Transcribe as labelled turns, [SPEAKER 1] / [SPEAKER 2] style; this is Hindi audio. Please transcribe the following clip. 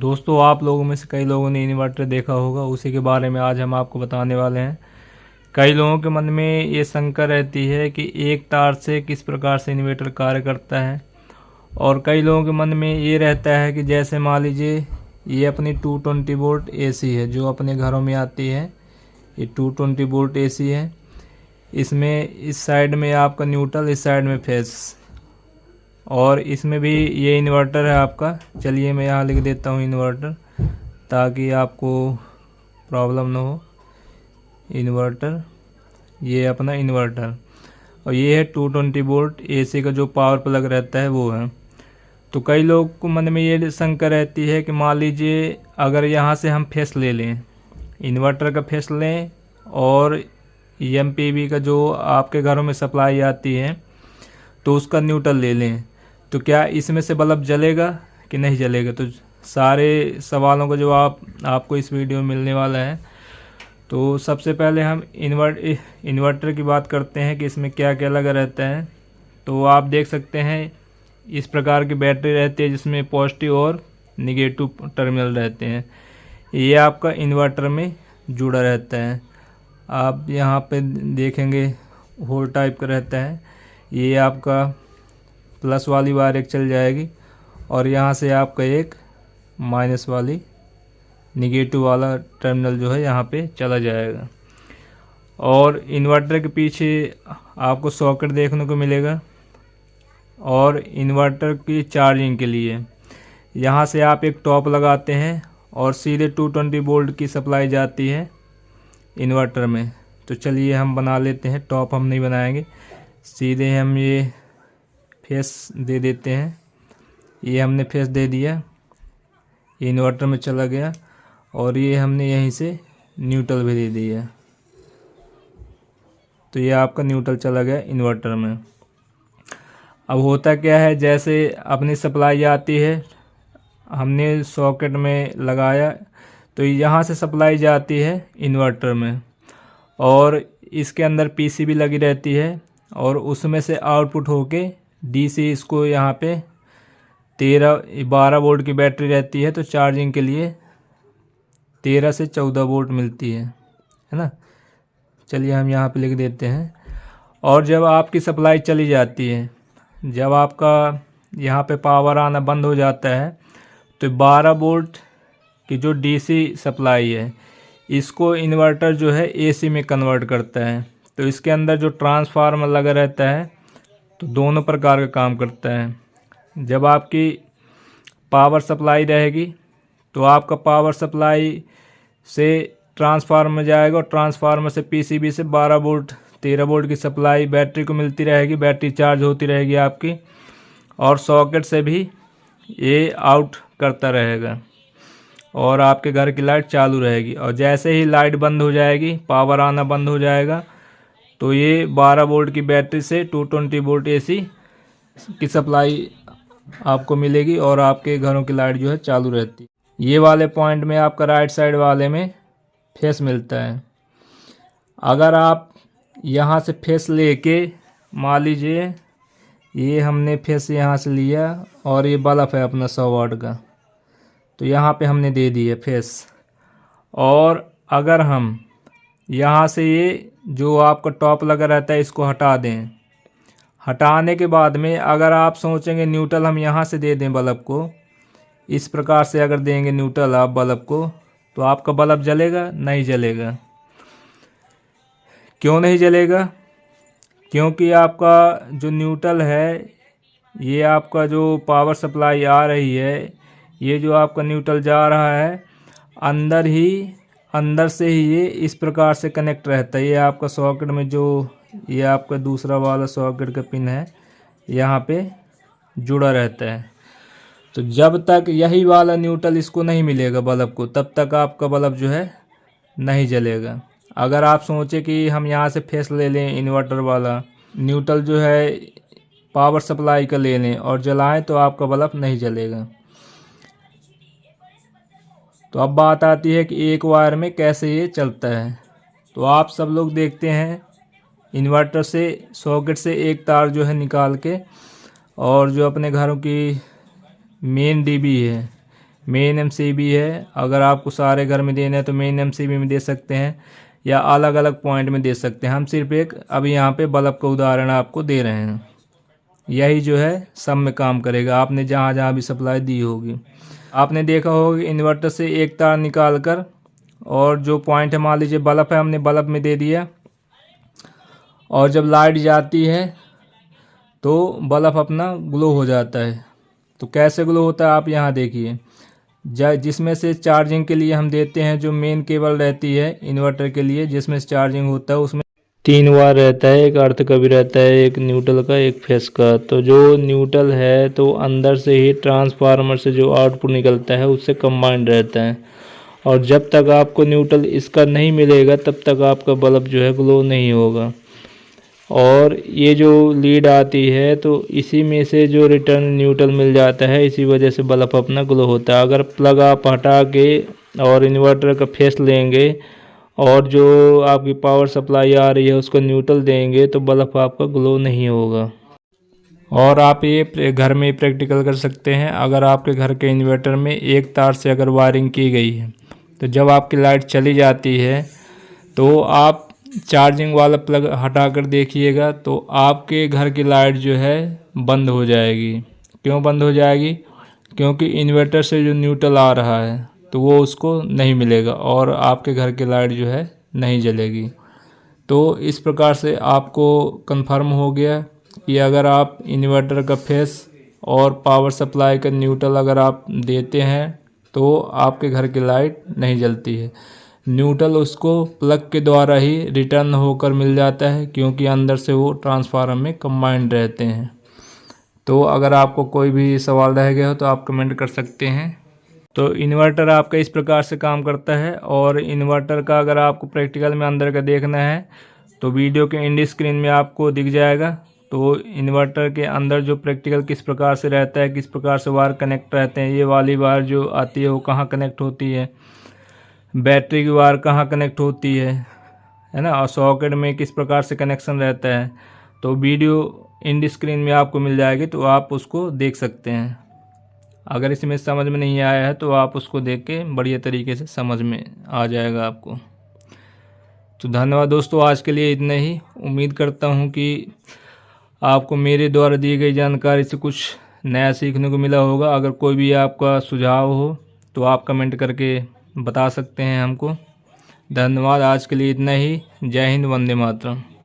[SPEAKER 1] दोस्तों, आप लोगों में से कई लोगों ने इन्वर्टर देखा होगा, उसी के बारे में आज हम आपको बताने वाले हैं। कई लोगों के मन में ये शंका रहती है कि एक तार से किस प्रकार से इन्वर्टर कार्य करता है, और कई लोगों के मन में ये रहता है कि जैसे मान लीजिए ये अपनी 220 वोल्ट एसी है जो अपने घरों में आती है। ये 220 वोल्ट एसी है। इसमें इस साइड में आपका न्यूट्रल, इस साइड में फेस, और इसमें भी ये इन्वर्टर है आपका। चलिए मैं यहाँ लिख देता हूँ इन्वर्टर, ताकि आपको प्रॉब्लम ना हो। इन्वर्टर, ये अपना इन्वर्टर, और ये है 220 वोल्ट एसी का जो पावर प्लग रहता है वो है। तो कई लोग को मन में ये शंका रहती है कि मान लीजिए अगर यहाँ से हम फेस ले लें, इन्वर्टर का फेस लें, और एमपीवी का जो आपके घरों में सप्लाई आती है तो उसका न्यूट्रल ले लें, तो क्या इसमें से बल्ब जलेगा कि नहीं जलेगा? तो सारे सवालों का जवाब आपको इस वीडियो में मिलने वाला है। तो सबसे पहले हम इन्वर्टर की बात करते हैं कि इसमें क्या क्या लगा रहता है। तो आप देख सकते हैं इस प्रकार की बैटरी रहती है जिसमें पॉजिटिव और निगेटिव टर्मिनल रहते हैं। ये आपका इन्वर्टर में जुड़ा रहता है। आप यहाँ पे देखेंगे होल टाइप का रहता है। ये आपका प्लस वाली वायर एक चल जाएगी, और यहाँ से आपका एक माइनस वाली निगेटिव वाला टर्मिनल जो है यहाँ पे चला जाएगा। और इन्वर्टर के पीछे आपको सॉकेट देखने को मिलेगा, और इन्वर्टर की चार्जिंग के लिए यहाँ से आप एक टॉप लगाते हैं और सीधे 220 वोल्ट की सप्लाई जाती है इन्वर्टर में। तो चलिए हम बना लेते हैं। टॉप हम नहीं बनाएंगे, सीधे हम ये फेस दे देते हैं। ये हमने फेस दे दिया, ये इन्वर्टर में चला गया, और ये हमने यहीं से न्यूट्रल भी दे दिया। तो ये आपका न्यूट्रल चला गया इन्वर्टर में। अब होता क्या है, जैसे अपनी सप्लाई आती है, हमने सॉकेट में लगाया, तो यहाँ से सप्लाई जाती है इन्वर्टर में, और इसके अंदर पीसीबी लगी रहती है, और उसमें से आउटपुट होके डीसी इसको यहाँ पे 12 वोल्ट की बैटरी रहती है, तो चार्जिंग के लिए 13 से 14 वोल्ट मिलती है ना। चलिए हम यहाँ पे लिख देते हैं। और जब आपकी सप्लाई चली जाती है, जब आपका यहाँ पे पावर आना बंद हो जाता है, तो 12 वोल्ट की जो डीसी सप्लाई है इसको इन्वर्टर जो है एसी में कन्वर्ट करता है। तो इसके अंदर जो ट्रांसफार्मर लगा रहता है, तो दोनों प्रकार का काम करता है। जब आपकी पावर सप्लाई रहेगी तो आपका पावर सप्लाई से ट्रांसफार्मर जाएगा, और ट्रांसफार्मर से पीसीबी से 12 वोल्ट 13 वोल्ट की सप्लाई बैटरी को मिलती रहेगी। बैटरी चार्ज होती रहेगी आपकी, और सॉकेट से भी ये आउट करता रहेगा, और आपके घर की लाइट चालू रहेगी। और जैसे ही लाइट बंद हो जाएगी, पावर आना बंद हो जाएगा, तो ये 12 वोल्ट की बैटरी से 220 वोल्ट एसी की सप्लाई आपको मिलेगी, और आपके घरों की लाइट जो है चालू रहती है। ये वाले पॉइंट में आपका राइट साइड वाले में फेस मिलता है। अगर आप यहाँ से फेस लेके, मान लीजिए ये हमने फेस यहाँ से लिया, और ये बल्ब है अपना 100 वाट का, तो यहाँ पे हमने दे दिया फेस। और अगर हम यहाँ से ये जो आपका टॉप लगा रहता है इसको हटा दें, हटाने के बाद में अगर आप सोचेंगे न्यूट्रल हम यहाँ से दे दें बल्ब को, इस प्रकार से अगर देंगे न्यूट्रल आप बल्ब को, तो आपका बल्ब जलेगा? नहीं जलेगा। क्यों नहीं जलेगा? क्योंकि आपका जो न्यूट्रल है, ये आपका जो पावर सप्लाई आ रही है, ये जो आपका न्यूट्रल जा रहा है, अंदर से ही ये इस प्रकार से कनेक्ट रहता है। ये आपका सॉकेट में जो ये आपका दूसरा वाला सॉकेट का पिन है, यहाँ पे जुड़ा रहता है। तो जब तक यही वाला न्यूट्रल इसको नहीं मिलेगा बल्ब को, तब तक आपका बल्ब जो है नहीं जलेगा। अगर आप सोचें कि हम यहाँ से फेस ले लें इन्वर्टर वाला, न्यूट्रल जो है पावर सप्लाई का ले लें और जलाएं, तो आपका बल्ब नहीं जलेगा। तो अब बात आती है कि एक वायर में कैसे ये चलता है। तो आप सब लोग देखते हैं इन्वर्टर से सॉकेट से एक तार जो है निकाल के, और जो अपने घरों की मेन डीबी है मेन एमसीबी है। अगर आपको सारे घर में देना है तो मेन एमसीबी में दे सकते हैं या अलग अलग पॉइंट में दे सकते हैं। हम सिर्फ एक अभी यहाँ पे बल्ब का उदाहरण आपको दे रहे हैं। यही जो है सब में काम करेगा, आपने जहाँ जहाँ भी सप्लाई दी होगी। आपने देखा होगा इन्वर्टर से एक तार निकाल कर और जो पॉइंट है, मान लीजिए बल्ब है, हमने बल्ब में दे दिया और जब लाइट जाती है तो बल्ब अपना ग्लो हो जाता है। तो कैसे ग्लो होता है आप यहाँ देखिए। जिसमें से चार्जिंग के लिए हम देते हैं जो मेन केबल रहती है इन्वर्टर के लिए, जिसमें से चार्जिंग होता है, उसमें 3 वायर रहता है, एक अर्थ का भी रहता है, एक न्यूट्रल का, एक फेस का। तो जो न्यूट्रल है तो अंदर से ही ट्रांसफार्मर से जो आउटपुट निकलता है उससे कंबाइंड रहता है, और जब तक आपको न्यूट्रल इसका नहीं मिलेगा तब तक आपका बल्ब जो है ग्लो नहीं होगा। और ये जो लीड आती है तो इसी में से जो रिटर्न न्यूट्रल मिल जाता है, इसी वजह से बल्ब अपना ग्लो होता है। अगर प्लग आप हटा के और इन्वर्टर का फेस लेंगे और जो आपकी पावर सप्लाई आ रही है उसको न्यूट्रल देंगे तो बल्ब आपका ग्लो नहीं होगा। और आप ये घर में प्रैक्टिकल कर सकते हैं। अगर आपके घर के इन्वर्टर में एक तार से अगर वायरिंग की गई है तो जब आपकी लाइट चली जाती है तो आप चार्जिंग वाला प्लग हटा कर देखिएगा तो आपके घर की लाइट जो है बंद हो जाएगी। क्यों बंद हो जाएगी? क्योंकि इन्वर्टर से जो न्यूट्रल आ रहा है तो वो उसको नहीं मिलेगा और आपके घर की लाइट जो है नहीं जलेगी। तो इस प्रकार से आपको कंफर्म हो गया कि अगर आप इन्वर्टर का फेस और पावर सप्लाई का न्यूट्रल अगर आप देते हैं तो आपके घर की लाइट नहीं जलती है। न्यूट्रल उसको प्लग के द्वारा ही रिटर्न होकर मिल जाता है, क्योंकि अंदर से वो ट्रांसफार्मर में कंबाइंड रहते हैं। तो अगर आपको कोई भी सवाल रह गया हो तो आप कमेंट कर सकते हैं। तो इन्वर्टर आपका इस प्रकार से काम करता है। और इन्वर्टर का अगर आपको प्रैक्टिकल में अंदर का देखना है तो वीडियो के एंड स्क्रीन में आपको दिख जाएगा। तो इन्वर्टर के अंदर जो प्रैक्टिकल किस प्रकार से रहता है, किस प्रकार से वायर कनेक्ट रहते हैं, ये वाली वायर जो आती है वो कहाँ कनेक्ट होती है, बैटरी की वायर कहाँ कनेक्ट होती है ना, और सॉकेट में किस प्रकार से कनेक्शन रहता है, तो वीडियो एंड स्क्रीन में आपको मिल जाएगी, तो आप उसको देख सकते हैं। अगर इसमें समझ में नहीं आया है तो आप उसको देख के बढ़िया तरीके से समझ में आ जाएगा आपको। तो धन्यवाद दोस्तों, आज के लिए इतना ही। उम्मीद करता हूँ कि आपको मेरे द्वारा दी गई जानकारी से कुछ नया सीखने को मिला होगा। अगर कोई भी आपका सुझाव हो तो आप कमेंट करके बता सकते हैं हमको। धन्यवाद, आज के लिए इतना ही। जय हिंद, वंदे मातरम।